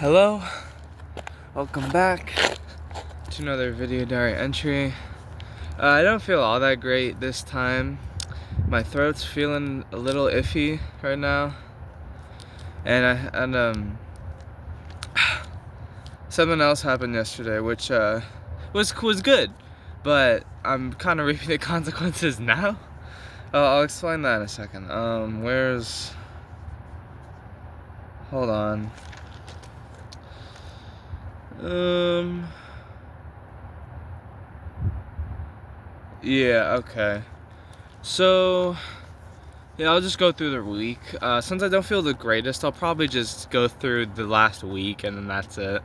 Hello, welcome back to another video diary entry. I don't feel all that great this time. My throat's feeling a little iffy right now, and something else happened yesterday, which was good, but I'm kind of reaping the consequences now. I'll explain that in a second. Hold on. Yeah, okay. So, yeah, I'll just go through the week. Since I don't feel the greatest, I'll probably just go through the last week and then that's it.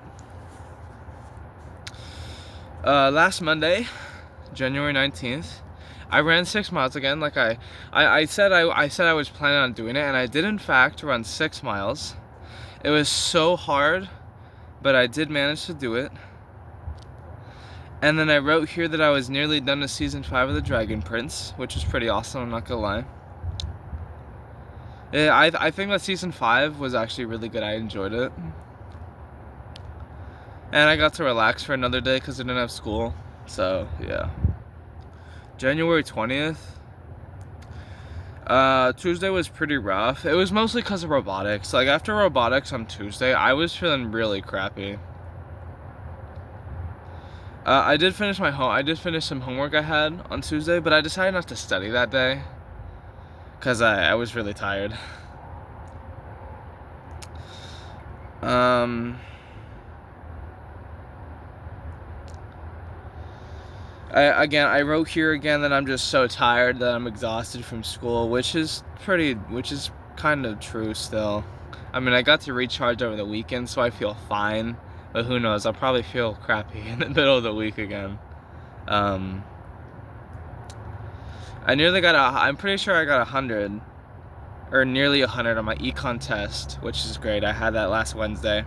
Last Monday, January 19th, I ran 6 miles again. Like I said I was planning on doing it, and I did in fact run 6 miles. It was so hard, but I did manage to do it. And then I wrote here that I was nearly done with season 5 of The Dragon Prince, which was pretty awesome, I'm not gonna lie. Yeah, I think that season 5 was actually really good. I enjoyed it. And I got to relax for another day because I didn't have school. So, yeah. January 20th. Tuesday was pretty rough. It was mostly because of robotics. Like, after robotics on Tuesday, I was feeling really crappy. I did finish some homework I had on Tuesday, but I decided not to study that day because I was really tired. I wrote here again that I'm just so tired that I'm exhausted from school, which is kind of true still. I mean, I got to recharge over the weekend, so I feel fine, but who knows, I'll probably feel crappy in the middle of the week again. I'm pretty sure I got 100, or nearly 100 on my econ test, which is great. I had that last Wednesday.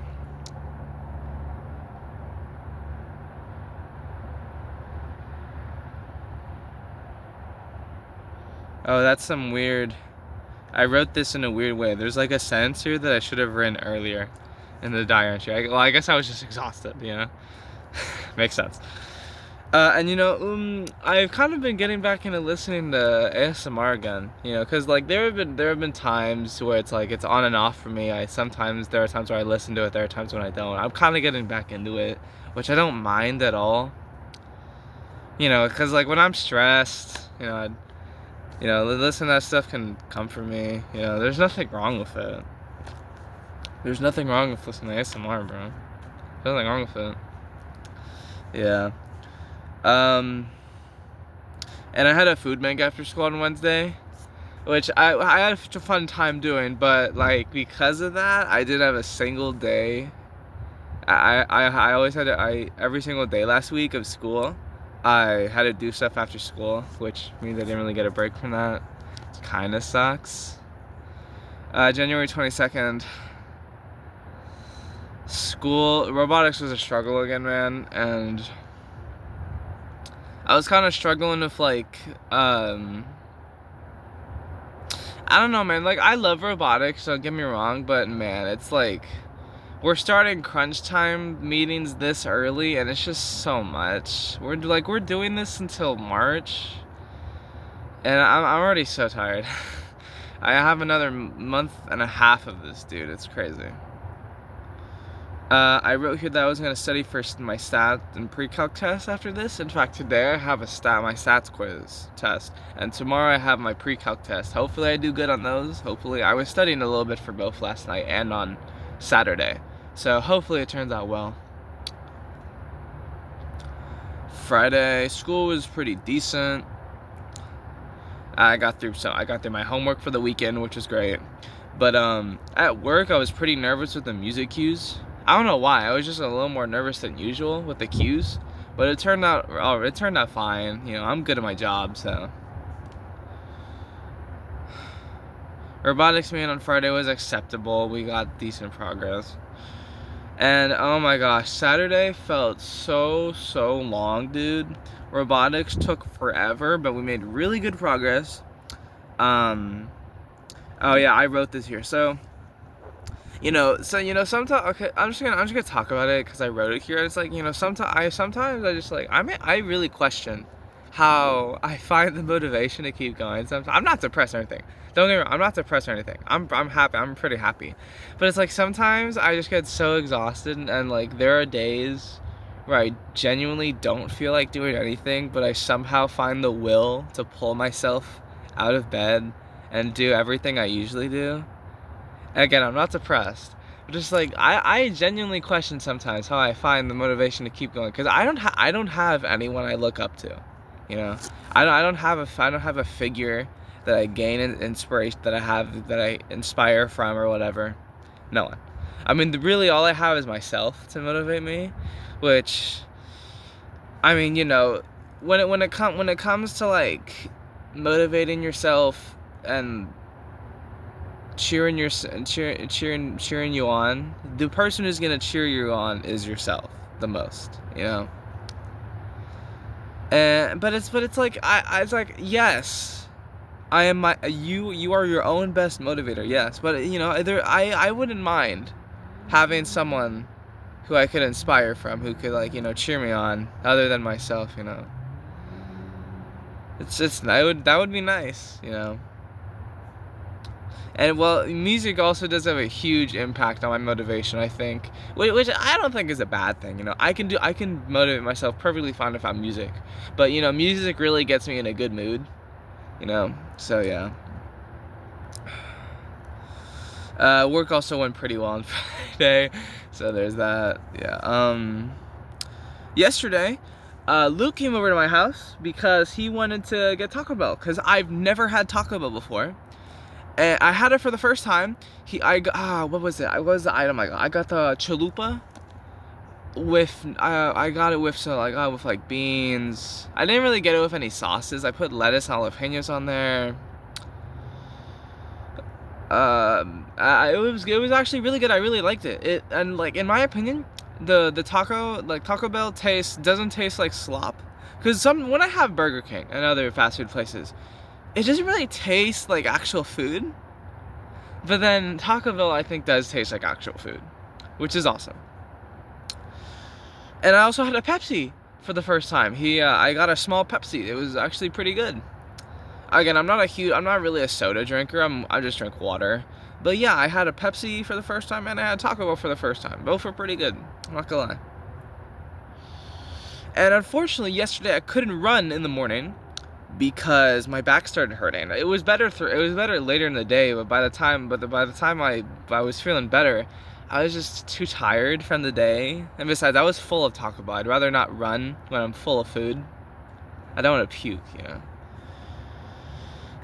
Oh, that's some weird... I wrote this in a weird way. There's like a sentence here that I should have written earlier in the diary entry. I guess I was just exhausted, you know? Makes sense. And you know, I've kind of been getting back into listening to ASMR again, you know, because like there have been times where it's like it's on and off for me. There are times where I listen to it, there are times when I don't. I'm kind of getting back into it, which I don't mind at all. You know, because like when I'm stressed, listening to that stuff can comfort me. You know, there's nothing wrong with it. There's nothing wrong with listening to ASMR, bro. There's nothing wrong with it. Yeah. And I had a food bank after school on Wednesday, which I had such a fun time doing, but like because of that, I didn't have a single day. I always had every single day last week of school, I had to do stuff after school, which means I didn't really get a break from that. It kind of sucks. January 22nd. Robotics was a struggle again, man, and I was kind of struggling with like, I don't know, man, like I love robotics, don't get me wrong, but man, it's like, we're starting crunch time meetings this early, and it's just so much. We're doing this until March, and I'm already so tired. I have another month and a half of this, dude. It's crazy. I wrote here that I was gonna study for my stat and pre-calc test after this. In fact, today I have my stats quiz test, and tomorrow I have my pre-calc test. Hopefully I do good on those. Hopefully, I was studying a little bit for both last night and on Saturday. So hopefully it turns out well. Friday, school was pretty decent. I got through my homework for the weekend, which was great. But at work I was pretty nervous with the music cues. I don't know why. I was just a little more nervous than usual with the cues, but it turned out fine. You know, I'm good at my job, so. Robotics meeting on Friday was acceptable. We got decent progress. And oh my gosh, Saturday felt so long, dude. Robotics took forever, but we made really good progress. Oh yeah, I wrote this here. So Sometimes, okay, I'm just gonna talk about it because I wrote it here. It's like, sometimes I just like, I really question how I find the motivation to keep going. Sometimes I'm not depressed or anything. Don't get me wrong, I'm not depressed or anything. I'm happy. I'm pretty happy. But it's like sometimes I just get so exhausted, and like there are days where I genuinely don't feel like doing anything, but I somehow find the will to pull myself out of bed and do everything I usually do. And again, I'm not depressed. But just like I genuinely question sometimes how I find the motivation to keep going, because I don't have anyone I look up to, you know. I don't have a figure that I gain inspiration, that I inspire from or whatever. No one. I mean, really, all I have is myself to motivate me, which, I mean, when it comes to like motivating yourself and cheering you on, the person who's gonna cheer you on is yourself the most, and but it's like it's like, yes, I am you are your own best motivator, yes, but I wouldn't mind having someone who I could inspire from, who could, like, cheer me on, other than myself. That would be nice. And well, music also does have a huge impact on my motivation, I think, which I don't think is a bad thing. I can motivate myself perfectly fine without music, but music really gets me in a good mood. So yeah. Work also went pretty well on Friday, so there's that. Yeah. Yesterday, Luke came over to my house because he wanted to get Taco Bell, because I've never had Taco Bell before. And I had it for the first time. What was it? What was the item I got? I got the chalupa with, I got it with like beans. I didn't really get it with any sauces. I put lettuce and jalapenos on there. It was actually really good. I really liked it. And like, in my opinion, the Taco Bell doesn't taste like slop. Because when I have Burger King and other fast food places, it doesn't really taste like actual food. But then Taco Bell, I think, does taste like actual food, which is awesome. And I also had a Pepsi for the first time. I got a small Pepsi. It was actually pretty good. Again, I'm not really a soda drinker. I just drink water. But yeah, I had a Pepsi for the first time, and I had Taco Bell for the first time. Both were pretty good. I'm not gonna lie. And unfortunately, yesterday I couldn't run in the morning because my back started hurting. It was better later in the day, but by the time I was feeling better, I was just too tired from the day. And besides, I was full of Taco Bell. I'd rather not run when I'm full of food. I don't want to puke.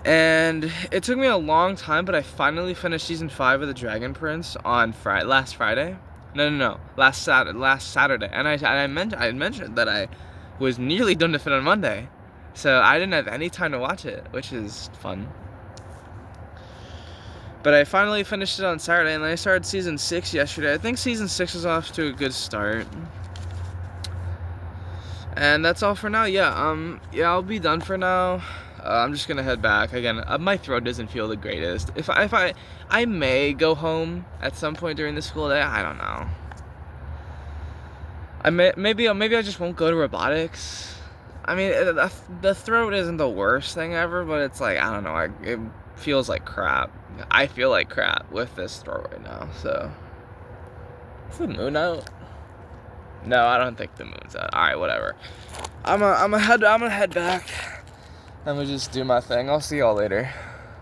And it took me a long time, but I finally finished season 5 of The Dragon Prince on last Friday. No, last Saturday. And I mentioned that I was nearly done with it on Monday, so I didn't have any time to watch it, which is fun. But I finally finished it on Saturday, and then I started season 6 yesterday. I think season 6 is off to a good start. And that's all for now. Yeah, I'll be done for now. I'm just gonna head back again. My throat doesn't feel the greatest. If I may go home at some point during the school day. I don't know. Maybe I just won't go to robotics. I mean, the throat isn't the worst thing ever, but it's like, I don't know. It feels like crap. I feel like crap with this throat right now. So, is the moon out? No, I don't think the moon's out. All right, whatever. I'm gonna head back. I'm gonna just do my thing. I'll see y'all later.